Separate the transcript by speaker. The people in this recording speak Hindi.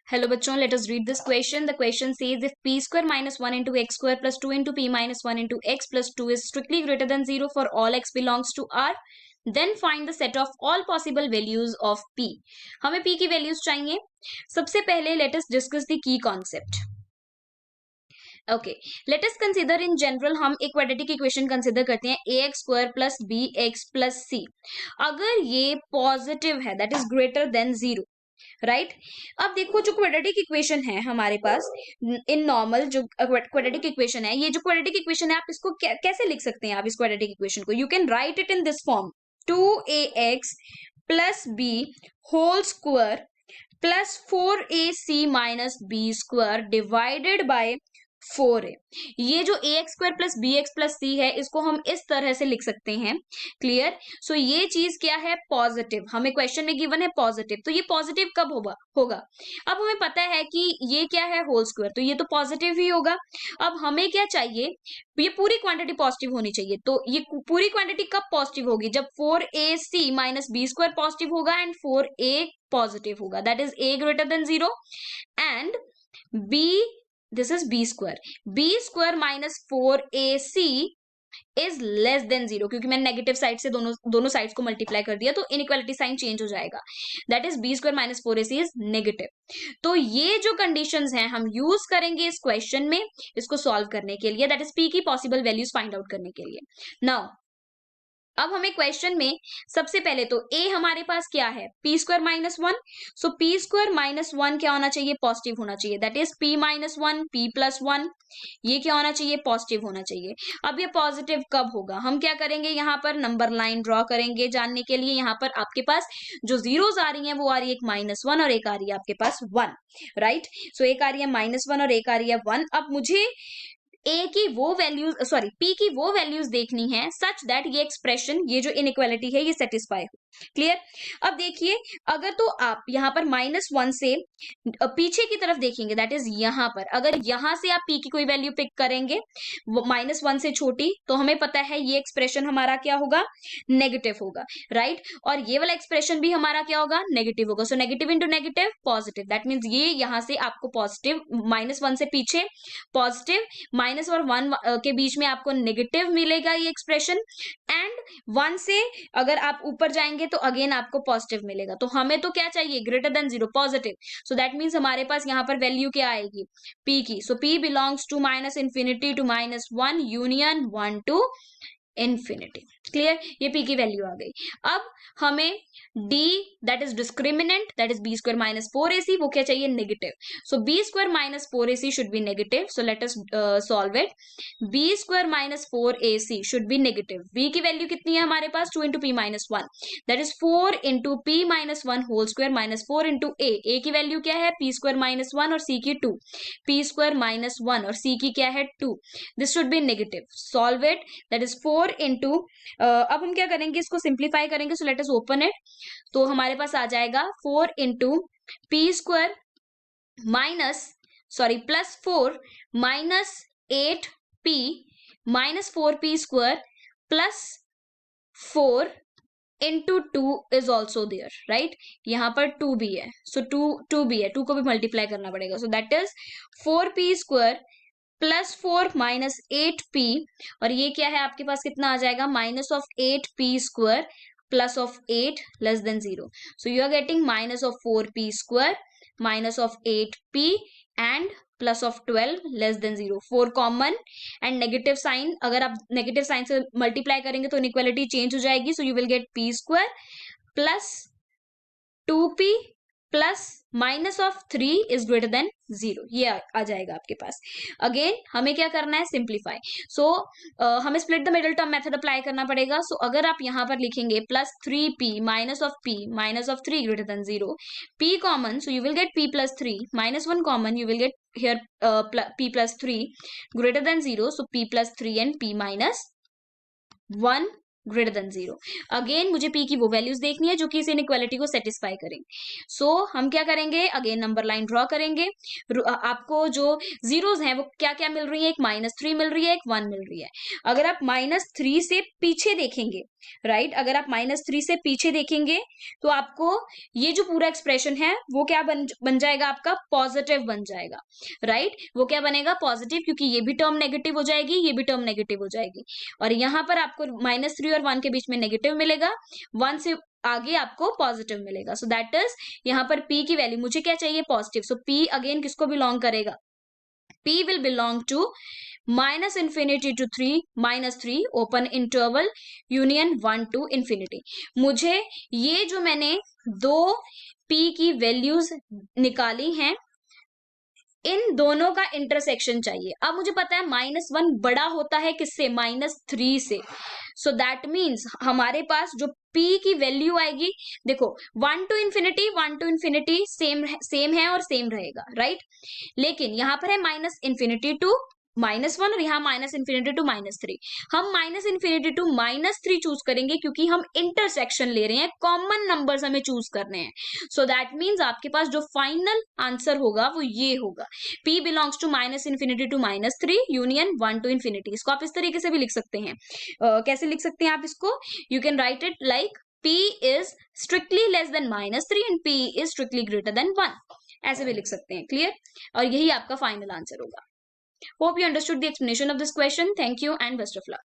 Speaker 1: Hello बच्चों, let us read this question. The question says if p square minus 1 into x square plus 2 into p minus 1 into x plus 2 is strictly greater than 0 for all x belongs to R, then find the set of all possible values of p. हमें p की वैल्यूज चाहिए. सबसे पहले let us discuss the key concept. Okay, let us consider in general हम एक quadratic equation consider करते हैं ax square plus bx plus c. अगर ये positive है, that is greater than 0, right अब देखो जो क्वाड्रेटिक इक्वेशन है हमारे पास इन नॉर्मल जो क्वाड्रेटिक इक्वेशन है, ये जो क्वाड्रेटिक इक्वेशन है आप इसको कैसे लिख सकते हैं. आप इस क्वाड्रेटिक इक्वेशन को you can write it in this form 2ax plus b whole square plus 4ac minus b square divided by 4a. ये जो ax square plus b x plus c है इसको हम इस तरह से लिख सकते हैं. क्लियर. सो ये चीज क्या है, पॉजिटिव. हमें क्वेश्चन में गिवन है पॉजिटिव, तो ये पॉजिटिव कब होगा. अब हमें पता है कि ये क्या है, होल स्क्वायर, तो ये तो पॉजिटिव ही होगा. अब हमें क्या चाहिए, ये पूरी क्वांटिटी पॉजिटिव होनी चाहिए. तो ये पूरी क्वांटिटी कब पॉजिटिव होगी, जब 4ac minus b square positive होगा एंड 4a पॉजिटिव होगा. That is a greater than 0 and b, this is b square minus 4ac is less than 0, क्योंकि मैंने नेगेटिव साइड से दोनों साइड्स को मल्टीप्लाई कर दिया तो इनइक्वालिटी साइन चेंज हो जाएगा. That is b square minus 4ac is negative. तो ये जो कंडीशंस हैं हम यूज करेंगे इस क्वेश्चन में इसको सॉल्व करने के लिए, दैट इज p की पॉसिबल वैल्यूज फाइंड आउट करने के लिए. नाउ अब हमें क्वेश्चन में सबसे पहले तो a हमारे पास क्या है, p स्क्वायर माइनस 1. सो p स्क्वायर माइनस 1 क्या होना चाहिए, पॉजिटिव होना चाहिए. That is p minus 1 p plus 1, ये क्या होना चाहिए, पॉजिटिव होना चाहिए. अब ये पॉजिटिव कब होगा, हम क्या करेंगे, यहाँ पर नंबर लाइन ड्रॉ करेंगे जानने के लिए. यहाँ पर आपके पास जो जीरोस आ रही है वो आ रही है एक -1 और एक आ रही है आपके पास 1, राइट. सो एक आ रही है -1 और एक आ रही है 1. अब मुझे a की वो वैल्यूज p की वो वैल्यूज देखनी है सच दैट ये एक्सप्रेशन, ये जो इनइक्वालिटी है ये सेटिस्फाई हो. क्लियर. अब देखिए अगर तो आप यहाँ पर -1 से पीछे की तरफ देखेंगे, दैट इज यहाँ पर अगर यहाँ से आप p की कोई वैल्यू पिक करेंगे -1 से छोटी, तो हमें पता है ये एक्सप्रेशन हमारा क्या होगा, नेगेटिव होगा, राइट. और ये वाला एक्सप्रेशन भी हमारा क्या होगा, नेगेटिव होगा. So negative into negative positive, that means ये यहाँ से आपको पॉजिटिव, -1 से पीछे पॉजिटिव, माइनस और 1 के बीच में आपको नेगेटिव मिलेगा ये एक्सप्रेशन, एंड 1 से अगर आप ऊपर जाएंगे तो अगेन आपको पॉजिटिव मिलेगा. तो हमें तो क्या चाहिए, greater than 0, positive. So that means हमारे पास यहाँ पर वैल्यू क्या आएगी, p की. So p belongs to -infinity to -1 union 1 to infinity. Clear. ये p की वैल्यू आ गई. अब हमें d, that is discriminant, that is b square minus 4ac, वो क्या चाहिए, negative. So b square minus 4ac should be negative. So let us solve it. b square minus 4ac should be negative. b की वैल्यू कितनी है हमारे पास, 2 into p minus 1, that is 4 into p minus 1 whole square minus 4 into a की वैल्यू क्या है, p स्क्वायर माइनस 1 और c की 2, p स्क्वायर माइनस 1 और c की क्या है 2. This should be negative. Solve it. That is 4 into, अब हम क्या करेंगे, इसको सिंप्लीफाई करेंगे. So let us open it. तो हमारे पास आ जाएगा 4 into p square minus plus 4 minus 8p minus 4p square plus 4 into 2 is also there, right. यहाँ पर 2 भी है. सो 2 भी है, 2 को भी मल्टीप्लाई करना पड़ेगा. So that is 4p square plus 4 minus 8p, और ये क्या है आपके पास, कितना आ जाएगा, minus of 8p square plus of 8 less than 0. So you are getting minus of 4p square minus of 8p and plus of 12 less than 0. 4 common and negative sign, अगर आप नेगेटिव साइन से मल्टीप्लाई करेंगे तो इनइक्वालिटी चेंज हो जाएगी. So you will get p square plus 2p plus minus of 3 is greater than 0. ये आ जाएगा आपके पास. अगेन हमें क्या करना है, सिंप्लीफाई. सो हमें split the middle term method apply करना पड़ेगा. सो अगर आप यहाँ पर लिखेंगे plus 3p minus of 3 greater than 0, p common, so you will get p plus 3, minus 1 common, you will get here p plus 3 greater than 0. So p plus 3 and p minus 1 greater than 0. Again मुझे p की वो वैल्यूज देखनी है जो कि इस इनइक्वालिटी को सेटिस्फाई करेंगे. सो हम क्या करेंगे, अगेन नंबर लाइन ड्रॉ करेंगे. आपको जो जीरोस हैं वो क्या क्या मिल रही है, एक -3 मिल रही है, एक 1 मिल रही है. अगर आप -3 से पीछे देखेंगे राइट अगर आप -3 से पीछे देखेंगे तो आपको ये जो पूरा एक्सप्रेशन है वो क्या बन जाएगा, आपका पॉजिटिव बन जाएगा। राइट वो क्या बनेगा, पॉजिटिव, क्योंकि ये भी टर्म नेगेटिव हो जाएगी, ये भी टर्म नेगेटिव हो जाएगी। और यहाँ पर आपको -3 और 1 के बीच में नेगेटिव मिलेगा, 1 से आगे आपको पॉजिटिव मिलेगा। सो दैट इज यहाँ पर p की वैल्यू मुझे क्या चाहिए, पॉजिटिव। सो p अगेन किसको बिलोंग करेगा, p will belong to -infinity to 3 -3 open interval union 1 to infinity। मुझे ये जो मैंने दो p की वैल्यूज निकाली हैं इन दोनों का इंटरसेक्शन चाहिए। अब मुझे पता है -1 बड़ा होता है किससे, -3 से। सो दैट मीन्स हमारे पास जो p की वैल्यू आएगी, देखो 1 to infinity सेम है और सेम रहेगा, राइट। लेकिन यहां पर है -infinity to -1 और यहाँ -infinity to -3। हम -infinity to -3 चूज करेंगे क्योंकि हम इंटरसेक्शन ले रहे हैं, कॉमन नंबर्स हमें चूज करने हैं। सो दैट मीन्स आपके पास जो फाइनल आंसर होगा वो ये होगा, p belongs to -infinity to -3 union 1 to infinity। इसको आप इस तरीके से भी लिख सकते हैं। कैसे लिख सकते हैं आप इसको, you can write it like p is strictly less than -3 and p is strictly greater than 1, ऐसे भी लिख सकते हैं। क्लियर, और यही आपका फाइनल आंसर होगा। Hope you understood the explanation of this question. Thank you and best of luck.